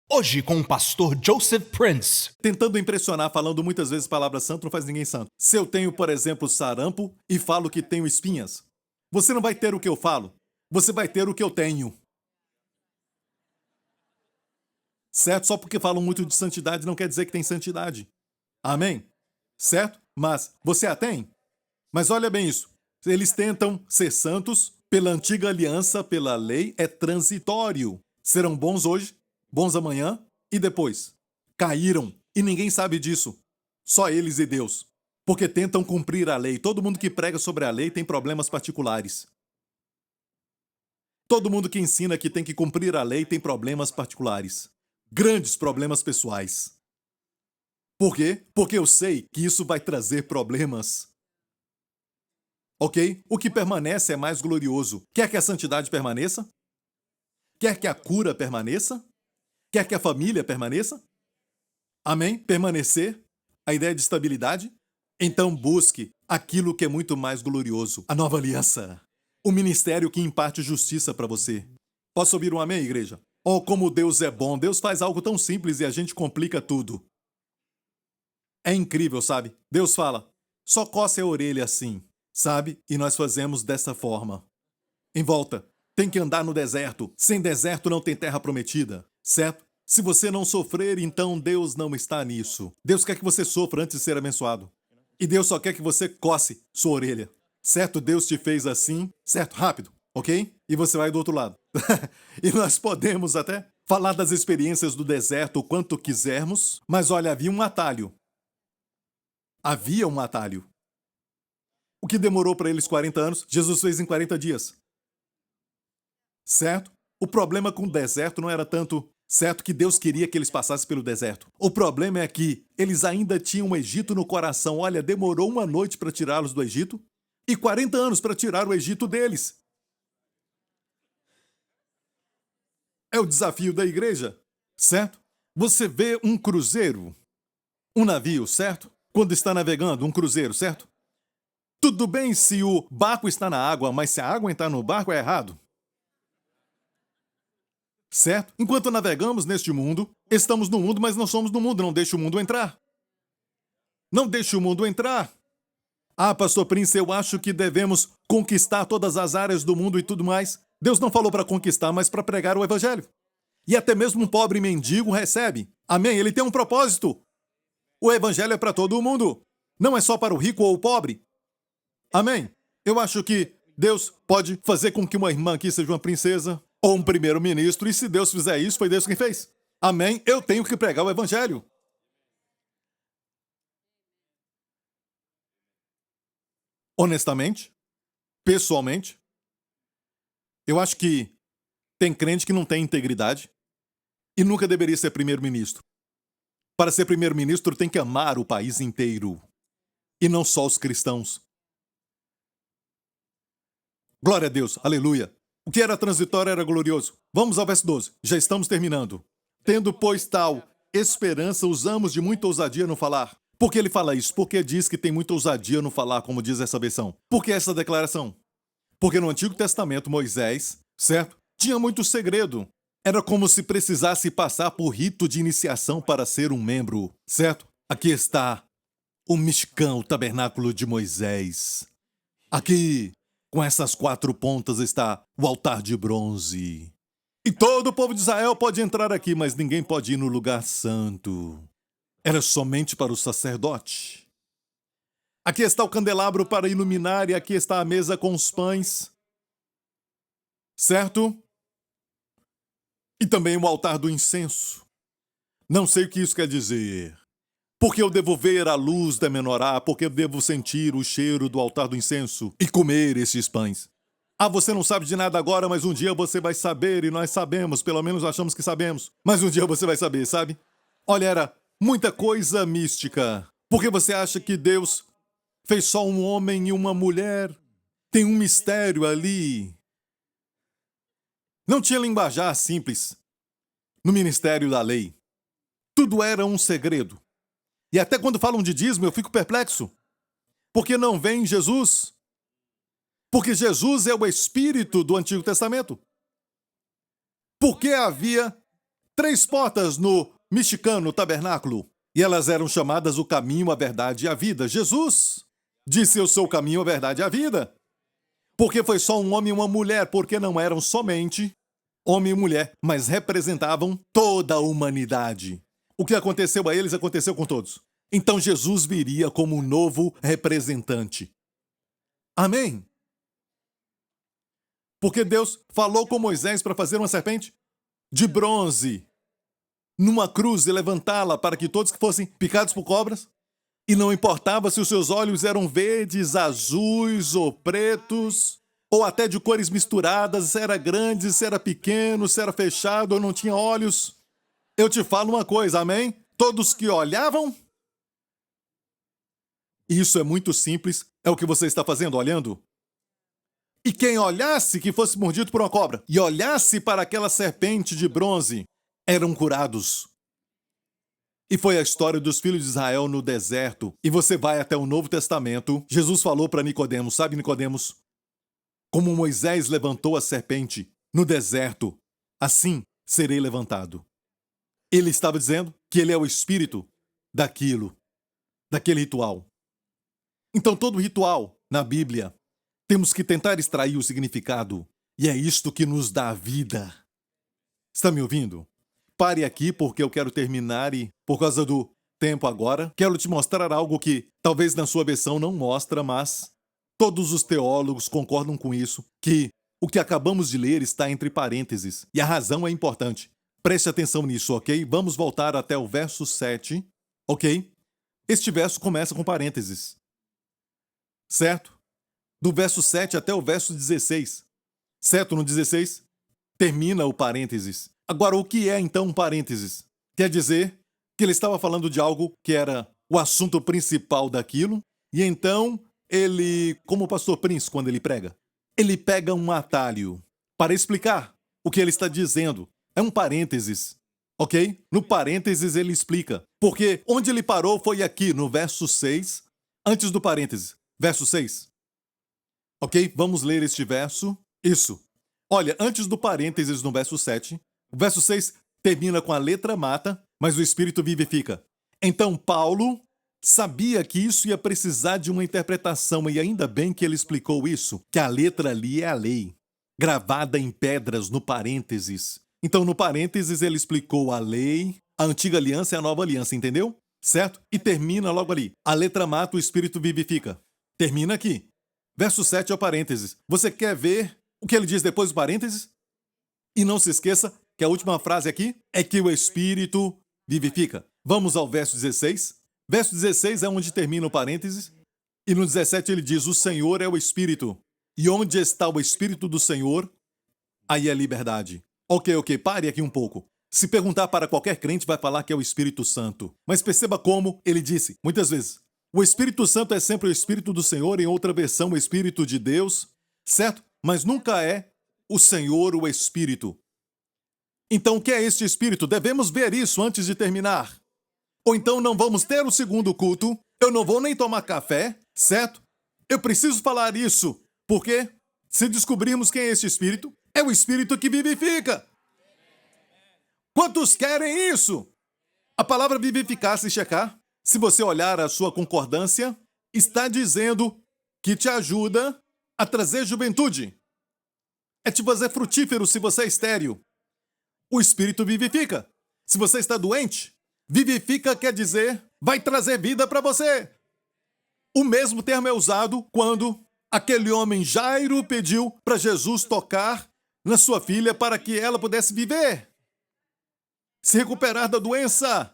Hoje com o pastor Joseph Prince. Tentando impressionar, falando muitas vezes palavra santo, não faz ninguém santo. Se eu tenho, por exemplo, sarampo e falo que tenho espinhas, você não vai ter o que eu falo, você vai ter o que eu tenho. Certo? Só porque falam muito de santidade não quer dizer que tem santidade. Amém? Certo? Mas você a tem? Mas olha bem isso. Eles tentam ser santos pela antiga aliança, pela lei, é transitório. Serão bons hoje, bons amanhã e depois. Caíram e ninguém sabe disso. Só eles e Deus. Porque tentam cumprir a lei. Todo mundo que prega sobre a lei tem problemas particulares. Todo mundo que ensina que tem que cumprir a lei tem problemas particulares. Grandes problemas pessoais. Por quê? Porque eu sei que isso vai trazer problemas. Ok? O que permanece é mais glorioso. Quer que a santidade permaneça? Quer que a cura permaneça? Quer que a família permaneça? Amém? Permanecer? A ideia de estabilidade? Então busque aquilo que é muito mais glorioso. A nova aliança. O ministério que imparte justiça para você. Posso ouvir um amém, igreja? Oh, como Deus é bom. Deus faz algo tão simples e a gente complica tudo. É incrível, sabe? Deus fala, só coce a orelha assim, sabe? E nós fazemos dessa forma. Em volta, tem que andar no deserto. Sem deserto não tem terra prometida, certo? Se você não sofrer, então Deus não está nisso. Deus quer que você sofra antes de ser abençoado. E Deus só quer que você coce sua orelha. Certo? Deus te fez assim, certo? Rápido, ok? E você vai do outro lado. E nós podemos até falar das experiências do deserto o quanto quisermos, mas olha, havia um atalho. Havia um atalho. O que demorou para eles 40 anos, Jesus fez em 40 dias. Certo? O problema com o deserto não era tanto, certo, que Deus queria que eles passassem pelo deserto. O problema é que eles ainda tinham o Egito no coração. Olha, demorou uma noite para tirá-los do Egito e 40 anos para tirar o Egito deles. É o desafio da igreja, certo? Você vê um cruzeiro, um navio, certo? Quando está navegando, um cruzeiro, certo? Tudo bem se o barco está na água, mas se a água entrar no barco é errado. Certo? Enquanto navegamos neste mundo, estamos no mundo, mas não somos do mundo. Não deixe o mundo entrar. Não deixe o mundo entrar. Ah, pastor Prince, eu acho que devemos conquistar todas as áreas do mundo e tudo mais. Deus não falou para conquistar, mas para pregar o evangelho. E até mesmo um pobre mendigo recebe. Amém? Ele tem um propósito. O evangelho é para todo mundo. Não é só para o rico ou o pobre. Amém? Eu acho que Deus pode fazer com que uma irmã aqui seja uma princesa ou um primeiro-ministro, e se Deus fizer isso, foi Deus quem fez. Amém? Eu tenho que pregar o evangelho. Honestamente, pessoalmente, eu acho que tem crente que não tem integridade e nunca deveria ser primeiro-ministro. Para ser primeiro-ministro, tem que amar o país inteiro e não só os cristãos. Glória a Deus, aleluia. O que era transitório era glorioso. Vamos ao verso 12. Já estamos terminando. Tendo, pois, tal esperança, usamos de muita ousadia no falar. Por que ele fala isso? Porque diz que tem muita ousadia no falar, como diz essa versão. Por que essa declaração? Porque no Antigo Testamento, Moisés, certo? Tinha muito segredo. Era como se precisasse passar por rito de iniciação para ser um membro, certo? Aqui está o Mishkan, o tabernáculo de Moisés. Aqui, com essas 4 pontas, está o altar de bronze. E todo o povo de Israel pode entrar aqui, mas ninguém pode ir no lugar santo. Era somente para o sacerdote. Aqui está o candelabro para iluminar e aqui está a mesa com os pães. Certo? E também o altar do incenso. Não sei o que isso quer dizer. Porque eu devo ver a luz da menorá, porque eu devo sentir o cheiro do altar do incenso e comer esses pães. Ah, você não sabe de nada agora, mas um dia você vai saber, e nós sabemos, pelo menos achamos que sabemos. Mas um dia você vai saber, sabe? Olha, era muita coisa mística. Porque você acha que Deus fez só um homem e uma mulher? Tem um mistério ali. Não tinha linguajar simples no ministério da lei. Tudo era um segredo. E até quando falam de dízimo, eu fico perplexo. Porque não vem Jesus. Porque Jesus é o Espírito do Antigo Testamento. Por que havia 3 portas no mexicano tabernáculo. E elas eram chamadas o caminho, a verdade e a vida. Jesus disse: eu sou o caminho, a verdade e a vida. Porque foi só um homem e uma mulher, porque não eram somente homem e mulher, mas representavam toda a humanidade. O que aconteceu a eles aconteceu com todos. Então Jesus viria como um novo representante. Amém? Porque Deus falou com Moisés para fazer uma serpente de bronze numa cruz e levantá-la para que todos que fossem picados por cobras, e não importava se os seus olhos eram verdes, azuis ou pretos, ou até de cores misturadas, se era grande, se era pequeno, se era fechado ou não tinha olhos. Eu te falo uma coisa, amém? Todos que olhavam, isso é muito simples, é o que você está fazendo, olhando. E quem olhasse que fosse mordido por uma cobra e olhasse para aquela serpente de bronze, eram curados. E foi a história dos filhos de Israel no deserto. E você vai até o Novo Testamento. Jesus falou para Nicodemos, sabe, Nicodemos? Como Moisés levantou a serpente no deserto, assim serei levantado. Ele estava dizendo que ele é o espírito daquele ritual. Então todo ritual na Bíblia, temos que tentar extrair o significado. E é isto que nos dá a vida. Está me ouvindo? Pare aqui porque eu quero terminar e, por causa do tempo agora, quero te mostrar algo que talvez na sua versão não mostra, mas todos os teólogos concordam com isso, que o que acabamos de ler está entre parênteses. E a razão é importante. Preste atenção nisso, ok? Vamos voltar até o verso 7, ok? Este verso começa com parênteses. Certo? Do verso 7 até o verso 16. Certo? No 16, termina o parênteses. Agora, o que é então um parênteses? Quer dizer que ele estava falando de algo que era o assunto principal daquilo, e então ele, como o pastor Prince, quando ele prega, ele pega um atalho para explicar o que ele está dizendo. É um parênteses, ok? No parênteses ele explica. Porque onde ele parou foi aqui, no verso 6, antes do parênteses. Verso 6. Ok? Vamos ler este verso. Isso. Olha, antes do parênteses no verso 7, o verso 6 termina com a letra mata, mas o Espírito vivifica. Então Paulo sabia que isso ia precisar de uma interpretação, e ainda bem que ele explicou isso, que a letra ali é a lei, gravada em pedras no parênteses. Então no parênteses ele explicou a lei, a antiga aliança e a nova aliança, entendeu? Certo? E termina logo ali. A letra mata, o Espírito vivifica. Termina aqui. Verso 7 é o parênteses. Você quer ver o que ele diz depois do parênteses? E não se esqueça que a última frase aqui é que o Espírito vivifica. Vamos ao verso 16. Verso 16 é onde termina o parênteses. E no 17 ele diz: o Senhor é o Espírito. E onde está o Espírito do Senhor, aí é liberdade. Ok, pare aqui um pouco. Se perguntar para qualquer crente, vai falar que é o Espírito Santo. Mas perceba como ele disse, muitas vezes, o Espírito Santo é sempre o Espírito do Senhor, em outra versão, o Espírito de Deus, certo? Mas nunca é o Senhor o Espírito. Então, o que é este Espírito? Devemos ver isso antes de terminar. Ou então não vamos ter o segundo culto, eu não vou nem tomar café, certo? Eu preciso falar isso, porque se descobrirmos quem é este Espírito, é o Espírito que vivifica. Quantos querem isso? A palavra vivificar, se checar, se você olhar a sua concordância, está dizendo que te ajuda a trazer juventude. É te fazer frutífero se você é estéril. O Espírito vivifica. Se você está doente, vivifica quer dizer vai trazer vida para você. O mesmo termo é usado quando aquele homem Jairo pediu para Jesus tocar na sua filha para que ela pudesse viver, se recuperar da doença.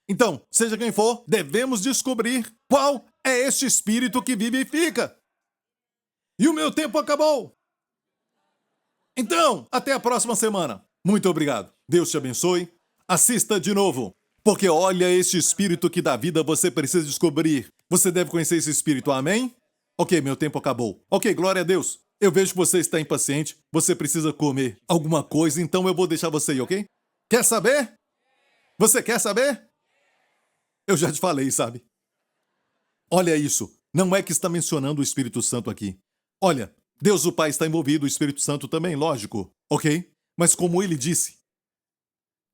Então, seja quem for, devemos descobrir qual é este Espírito que vivifica. E o meu tempo acabou. Então, até a próxima semana. Muito obrigado. Deus te abençoe. Assista de novo, porque olha este Espírito que dá vida, você precisa descobrir. Você deve conhecer esse Espírito, amém? Ok, meu tempo acabou. Ok, glória a Deus. Eu vejo que você está impaciente, você precisa comer alguma coisa, então eu vou deixar você ir, ok? Quer saber? Você quer saber? Eu já te falei, sabe? Olha isso. Não é que está mencionando o Espírito Santo aqui. Olha, Deus o Pai está envolvido, o Espírito Santo também, lógico, ok? Mas como ele disse,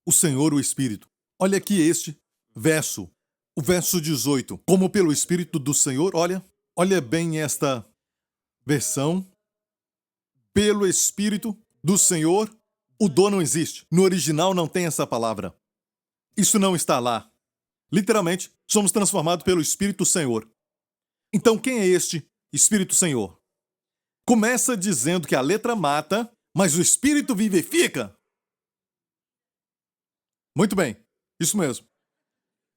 o Senhor, o Espírito. Olha aqui este verso, o verso 18. Como pelo Espírito do Senhor, olha bem esta versão. Pelo Espírito do Senhor, o dom não existe. No original não tem essa palavra. Isso não está lá. Literalmente, somos transformados pelo Espírito Senhor. Então, quem é este Espírito Senhor? Começa dizendo que a letra mata, mas o Espírito vivifica. Muito bem, isso mesmo.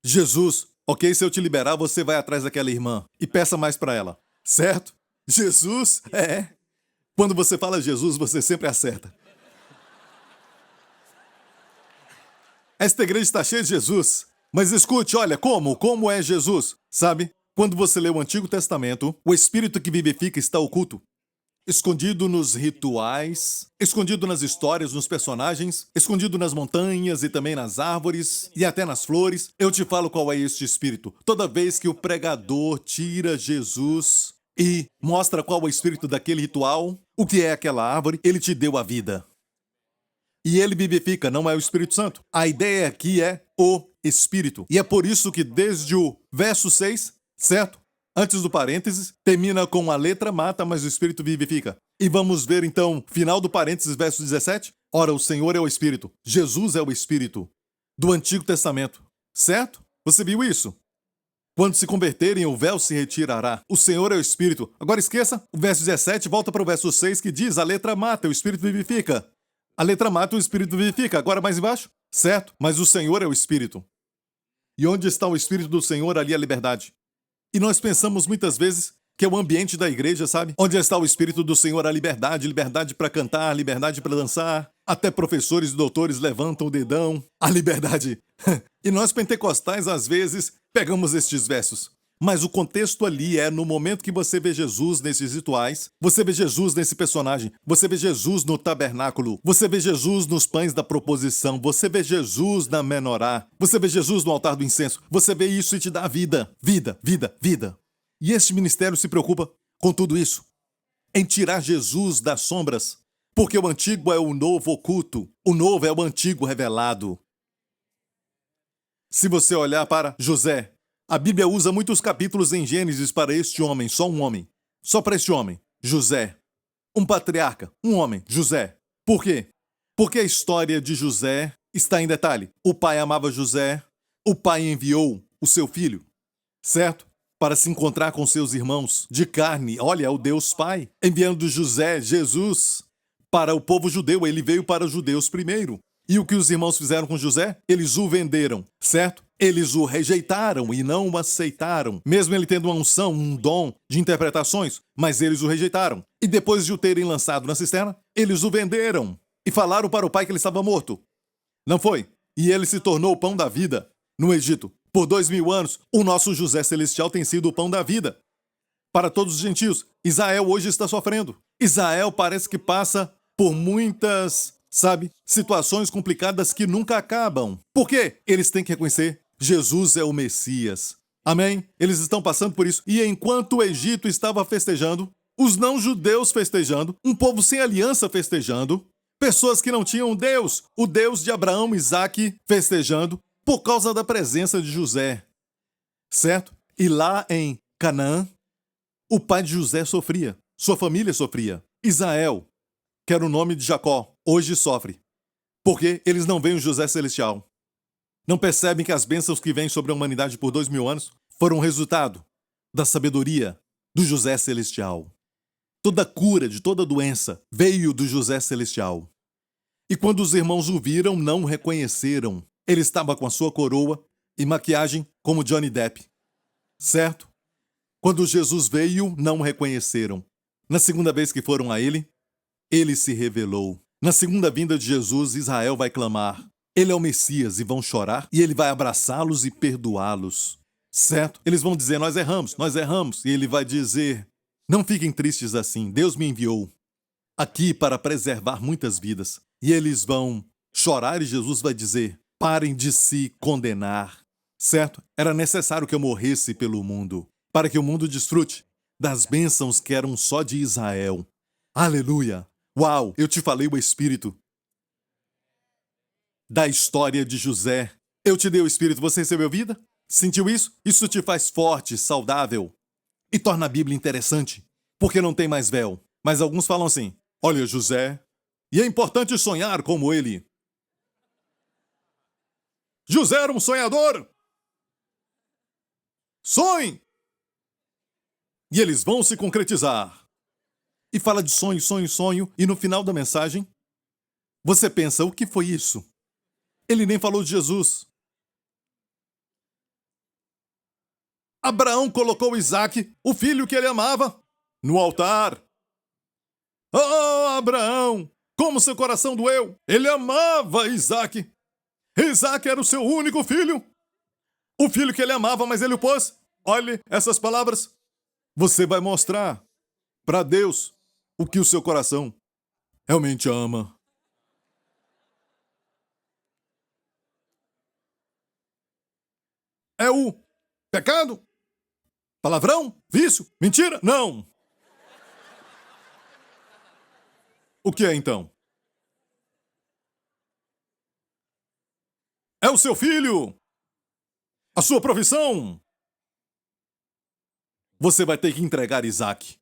Jesus, ok, se eu te liberar, você vai atrás daquela irmã e peça mais para ela, certo? Jesus, Quando você fala Jesus, você sempre acerta. Esta igreja está cheia de Jesus. Mas escute, olha, como é Jesus? Sabe? Quando você lê o Antigo Testamento, o Espírito que vivifica está oculto. Escondido nos rituais, escondido nas histórias, nos personagens, escondido nas montanhas e também nas árvores e até nas flores. Eu te falo qual é este Espírito. Toda vez que o pregador tira Jesus e mostra qual é o espírito daquele ritual, o que é aquela árvore, ele te deu a vida. E ele vivifica, não é o Espírito Santo. A ideia aqui é o Espírito. E é por isso que desde o verso 6, certo? Antes do parênteses, termina com a letra mata, mas o Espírito vivifica. E vamos ver então, final do parênteses, verso 17. Ora, o Senhor é o Espírito. Jesus é o Espírito do Antigo Testamento. Certo? Você viu isso? Quando se converterem, o véu se retirará. O Senhor é o Espírito. Agora esqueça, o verso 17 volta para o verso 6 que diz, a letra mata, o Espírito vivifica. A letra mata, o Espírito vivifica. Agora mais embaixo. Certo? Mas o Senhor é o Espírito. E onde está o Espírito do Senhor, ali a liberdade. E nós pensamos muitas vezes que é o ambiente da igreja, sabe? Onde está o Espírito do Senhor, a liberdade, liberdade para cantar, liberdade para dançar. Até professores e doutores levantam o dedão. A liberdade. E nós pentecostais, às vezes, pegamos estes versos. Mas o contexto ali é no momento que você vê Jesus nesses rituais, você vê Jesus nesse personagem, você vê Jesus no tabernáculo, você vê Jesus nos pães da proposição, você vê Jesus na menorá, você vê Jesus no altar do incenso, você vê isso e te dá vida, vida, vida, vida. E este ministério se preocupa com tudo isso, em tirar Jesus das sombras, porque o antigo é o novo oculto, o novo é o antigo revelado. Se você olhar para José, a Bíblia usa muitos capítulos em Gênesis para este homem, só um homem. Só para este homem, José. Um patriarca, um homem, José. Por quê? Porque a história de José está em detalhe. O pai amava José, o pai enviou o seu filho, certo? Para se encontrar com seus irmãos de carne. Olha, o Deus Pai, enviando José, Jesus, para o povo judeu. Ele veio para os judeus primeiro. E o que os irmãos fizeram com José? Eles o venderam, certo? Eles o rejeitaram e não o aceitaram, mesmo ele tendo uma unção, um dom de interpretações, mas eles o rejeitaram. E depois de o terem lançado na cisterna, eles o venderam e falaram para o pai que ele estava morto. Não foi? E ele se tornou o pão da vida no Egito. Por 2000 anos, o nosso José Celestial tem sido o pão da vida para todos os gentios. Israel hoje está sofrendo. Israel parece que passa por muitas, situações complicadas que nunca acabam. Por quê? Eles têm que reconhecer Jesus é o Messias. Amém? Eles estão passando por isso. E enquanto o Egito estava festejando, os não-judeus festejando, um povo sem aliança festejando, pessoas que não tinham Deus, o Deus de Abraão, Isaque, festejando, por causa da presença de José. Certo? E lá em Canaã, o pai de José sofria, sua família sofria. Israel, que era o nome de Jacó, hoje sofre. Porque eles não veem o José Celestial. Não percebem que as bênçãos que vêm sobre a humanidade por 2000 anos foram resultado da sabedoria do José Celestial. Toda cura de toda doença veio do José Celestial. E quando os irmãos o viram, não o reconheceram. Ele estava com a sua coroa e maquiagem como Johnny Depp. Certo? Quando Jesus veio, não o reconheceram. Na segunda vez que foram a ele, ele se revelou. Na segunda vinda de Jesus, Israel vai clamar. Ele é o Messias e vão chorar e ele vai abraçá-los e perdoá-los. Certo? Eles vão dizer, nós erramos. E ele vai dizer, não fiquem tristes assim, Deus me enviou aqui para preservar muitas vidas. E eles vão chorar e Jesus vai dizer, parem de se condenar. Certo? Era necessário que eu morresse pelo mundo, para que o mundo desfrute das bênçãos que eram só de Israel. Aleluia! Uau! Eu te falei o Espírito. da história de José. Eu te dei o Espírito, você recebeu vida? Sentiu isso? Isso te faz forte, saudável e torna a Bíblia interessante, porque não tem mais véu. Mas alguns falam assim: olha, José, e é importante sonhar como ele. José era um sonhador. Sonhe! E eles vão se concretizar. E fala de sonho, sonho, sonho, e no final da mensagem, você pensa, o que foi isso? Ele nem falou de Jesus. Abraão colocou Isaque, o filho que ele amava, no altar. Oh, Abraão, como seu coração doeu! Ele amava Isaque. Isaque era o seu único filho. O filho que ele amava, mas ele o pôs. Olhe essas palavras. Você vai mostrar para Deus o que o seu coração realmente ama. É o pecado? Palavrão? Vício? Mentira? Não! O que é então? É o seu filho! A sua profissão! Você vai ter que entregar Isaque.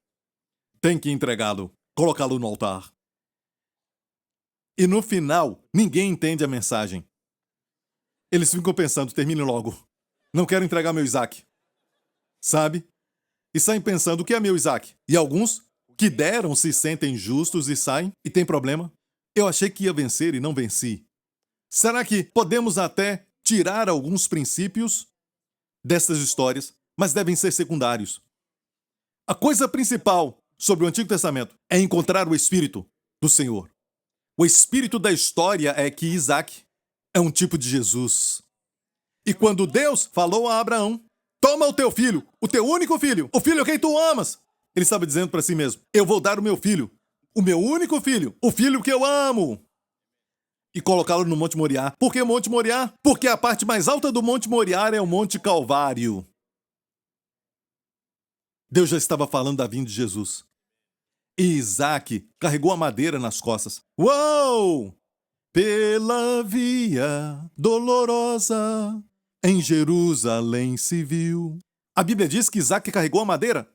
Tem que entregá-lo, colocá-lo no altar. E no final, ninguém entende a mensagem. Eles ficam pensando, termine logo. Não quero entregar meu Isaque. Sabe? E saem pensando, o que é meu Isaque? E alguns que deram se sentem justos e saem e tem problema. Eu achei que ia vencer e não venci. Será que podemos até tirar alguns princípios destas histórias, mas devem ser secundários? A coisa principal sobre o Antigo Testamento é encontrar o Espírito do Senhor. O espírito da história é que Isaque é um tipo de Jesus. E quando Deus falou a Abraão, toma o teu filho, o teu único filho, o filho a quem tu amas. Ele estava dizendo para si mesmo, eu vou dar o meu filho, o meu único filho, o filho que eu amo. E colocá-lo no Monte Moriá. Por que Monte Moriá? Porque a parte mais alta do Monte Moriá é o Monte Calvário. Deus já estava falando da vinda de Jesus. E Isaque carregou a madeira nas costas. Uou! Pela via dolorosa, em Jerusalém se viu. A Bíblia diz que Isaque carregou a madeira.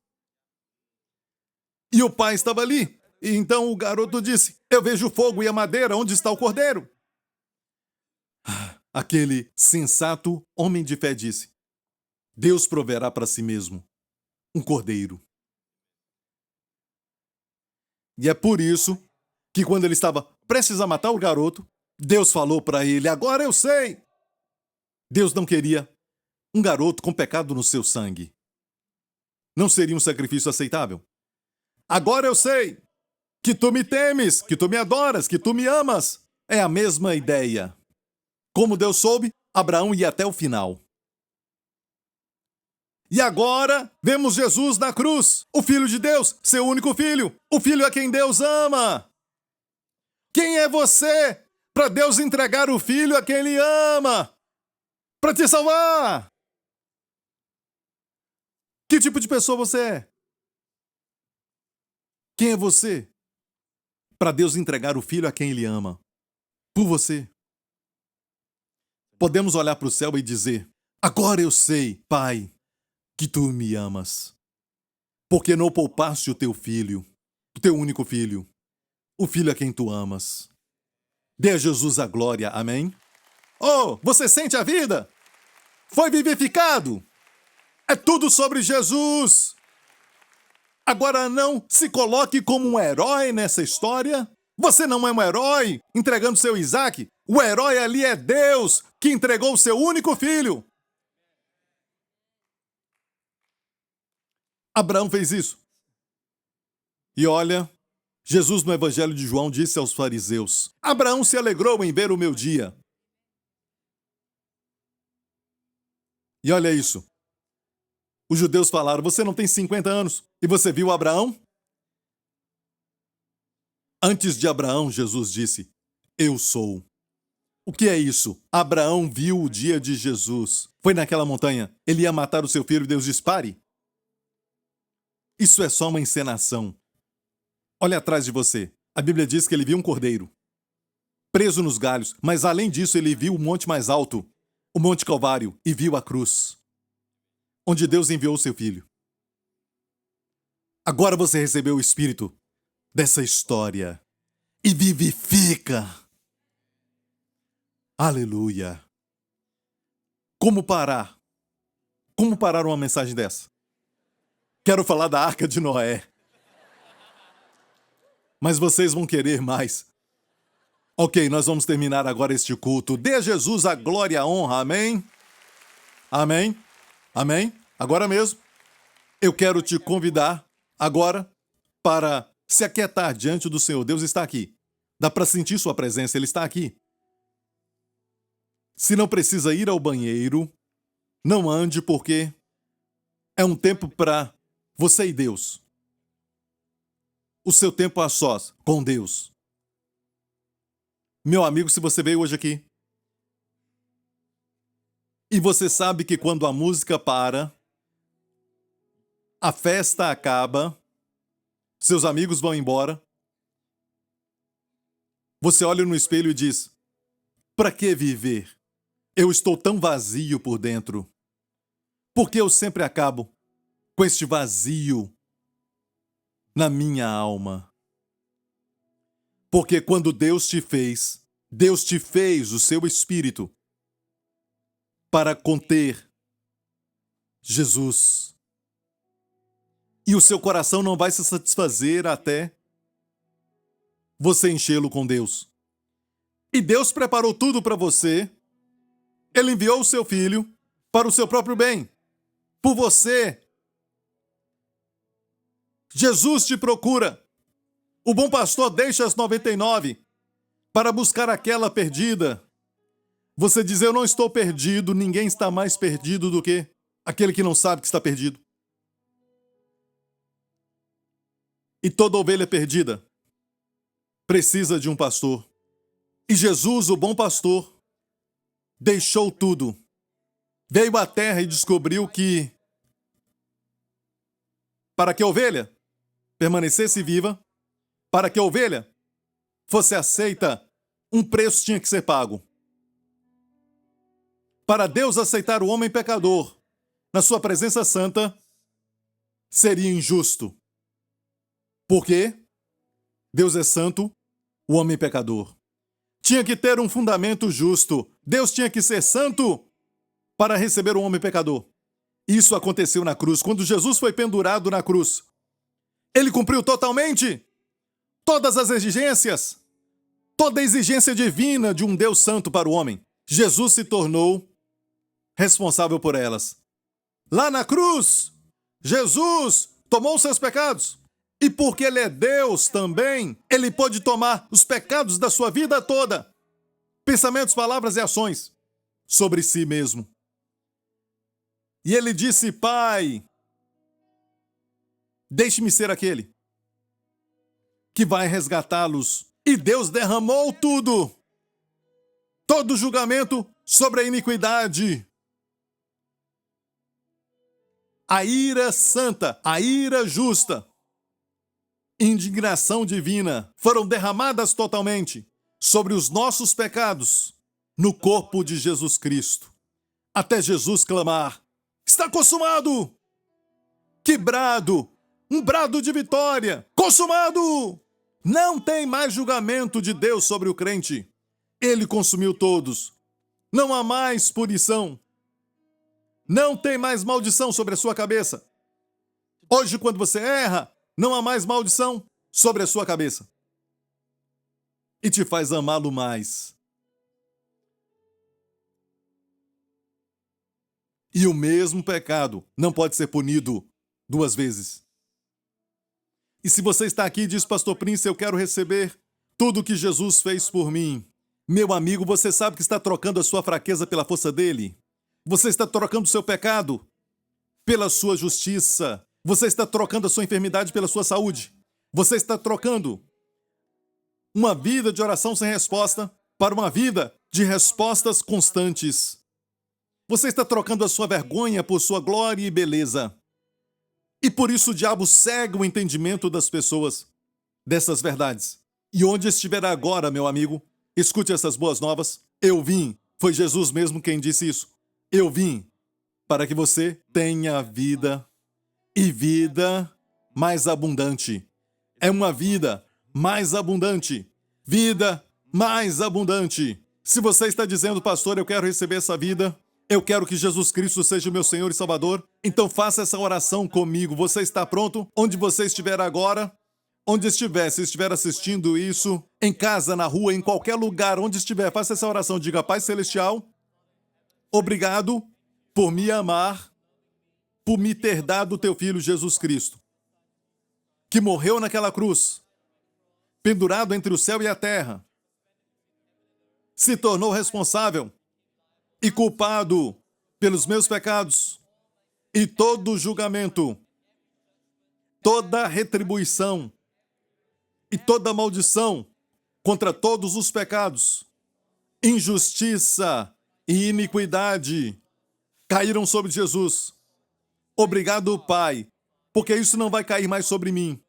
E o pai estava ali. E então o garoto disse, eu vejo o fogo e a madeira, onde está o cordeiro? Aquele sensato homem de fé disse, Deus proverá para si mesmo um cordeiro. E é por isso que quando ele estava prestes a matar o garoto, Deus falou para ele, agora eu sei. Deus não queria um garoto com pecado no seu sangue. Não seria um sacrifício aceitável. Agora eu sei que tu me temes, que tu me adoras, que tu me amas. É a mesma ideia. Como Deus soube, Abraão ia até o final. E agora, vemos Jesus na cruz, o Filho de Deus, seu único filho, o filho a quem Deus ama. Quem é você para Deus entregar o filho a quem Ele ama? Para te salvar? Que tipo de pessoa você é? Quem é você para Deus entregar o filho a quem Ele ama? Por você. Podemos olhar para o céu e dizer, agora eu sei, Pai, que tu me amas, porque não poupaste o teu filho, o teu único filho, o filho a quem tu amas. Dê a Jesus a glória, amém? Oh, você sente a vida? Foi vivificado? É tudo sobre Jesus. Agora não se coloque como um herói nessa história. Você não é um herói entregando seu Isaque. O herói ali é Deus, que entregou o seu único filho. Abraão fez isso. E olha, Jesus no Evangelho de João disse aos fariseus, Abraão se alegrou em ver o meu dia. E olha isso. Os judeus falaram, você não tem 50 anos e você viu Abraão? Antes de Abraão, Jesus disse, eu sou. O que é isso? Abraão viu o dia de Jesus. Foi naquela montanha. Ele ia matar o seu filho e Deus disse, pare. Isso é só uma encenação. Olha atrás de você. A Bíblia diz que ele viu um cordeiro. preso nos galhos, mas além disso ele viu o monte mais alto, o Monte Calvário, e viu a cruz, onde Deus enviou o seu filho. Agora você recebeu o espírito dessa história e vivifica. Aleluia. Como parar? Como parar uma mensagem dessa? Quero falar da Arca de Noé. Mas vocês vão querer mais. Ok, nós vamos terminar agora este culto. Dê a Jesus a glória e a honra. Amém? Amém? Amém? Agora mesmo, eu quero te convidar agora para se aquietar diante do Senhor. Deus está aqui. Dá para sentir sua presença, Ele está aqui. Se não precisa ir ao banheiro, não ande, porque é um tempo para você e Deus. O seu tempo a sós, com Deus. Meu amigo, se você veio hoje aqui e você sabe que quando a música para, a festa acaba, seus amigos vão embora, você olha no espelho e diz: para que viver? Eu estou tão vazio por dentro. Por que eu sempre acabo com este vazio na minha alma? Porque quando Deus te fez o seu espírito para conter Jesus. E o seu coração não vai se satisfazer até você enchê-lo com Deus. E Deus preparou tudo para você. Ele enviou o seu filho para o seu próprio bem. Por você. Jesus te procura. O bom pastor deixa as 99 para buscar aquela perdida. Você diz: eu não estou perdido, ninguém está mais perdido do que aquele que não sabe que está perdido. E toda ovelha perdida precisa de um pastor. E Jesus, o bom pastor, deixou tudo. Veio à terra e descobriu que para que a ovelha permanecesse viva, para que a ovelha fosse aceita, um preço tinha que ser pago. Para Deus aceitar o homem pecador na sua presença santa, seria injusto. Por quê? Deus é santo, o homem pecador. Tinha que ter um fundamento justo. Deus tinha que ser santo para receber o homem pecador. Isso aconteceu na cruz. Quando Jesus foi pendurado na cruz, ele cumpriu totalmente todas as exigências, toda a exigência divina de um Deus santo para o homem. Jesus se tornou responsável por elas. Lá na cruz, Jesus tomou seus pecados. E porque ele é Deus também, ele pôde tomar os pecados da sua vida toda, pensamentos, palavras e ações, sobre si mesmo. E ele disse: Pai, deixe-me ser aquele que vai resgatá-los. E Deus derramou tudo, todo o julgamento sobre a iniquidade. A ira santa, a ira justa, indignação divina foram derramadas totalmente sobre os nossos pecados no corpo de Jesus Cristo. Até Jesus clamar: está consumado! Que brado! Um brado de vitória! Consumado! Não tem mais julgamento de Deus sobre o crente. Ele consumiu todos. Não há mais punição. Não tem mais maldição sobre a sua cabeça. Hoje, quando você erra, não há mais maldição sobre a sua cabeça. E te faz amá-lo mais. E o mesmo pecado não pode ser punido duas vezes. E se você está aqui e diz: Pastor Prince, eu quero receber tudo o que Jesus fez por mim. Meu amigo, você sabe que está trocando a sua fraqueza pela força dele. Você está trocando o seu pecado pela sua justiça. Você está trocando a sua enfermidade pela sua saúde. Você está trocando uma vida de oração sem resposta para uma vida de respostas constantes. Você está trocando a sua vergonha por sua glória e beleza. E por isso o diabo cega o entendimento das pessoas dessas verdades. E onde estiver agora, meu amigo, Escute essas boas novas. Eu vim. Foi Jesus mesmo quem disse isso. Eu vim para que você tenha vida e vida mais abundante. É uma vida mais abundante. Vida mais abundante. Se você está dizendo, pastor, eu quero receber essa vida, eu quero que Jesus Cristo seja o meu Senhor e Salvador, então faça essa oração comigo. Você está pronto? Onde você estiver agora, onde estiver, se estiver assistindo isso, em casa, na rua, em qualquer lugar, onde estiver, faça essa oração. Diga, Pai Celestial, obrigado por me amar, por me ter dado o teu Filho Jesus Cristo, que morreu naquela cruz, pendurado entre o céu e a terra, se tornou responsável e culpado pelos meus pecados e todo julgamento, toda retribuição e toda maldição contra todos os pecados, injustiça e iniquidade caíram sobre Jesus. Obrigado, Pai, porque isso não vai cair mais sobre mim.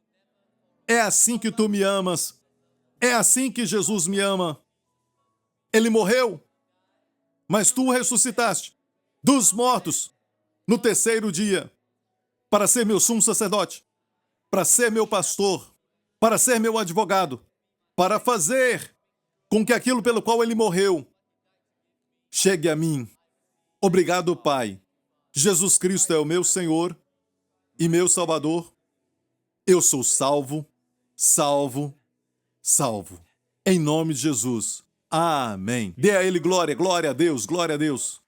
É assim que tu me amas. É assim que Jesus me ama. Ele morreu, mas tu o ressuscitaste dos mortos no terceiro dia para ser meu sumo sacerdote, para ser meu pastor, para ser meu advogado, para fazer com que aquilo pelo qual ele morreu chegue a mim. Obrigado, Pai. Jesus Cristo é o meu Senhor e meu Salvador. Eu sou salvo, salvo, salvo. Em nome de Jesus. Amém. Dê a Ele glória, glória a Deus, glória a Deus.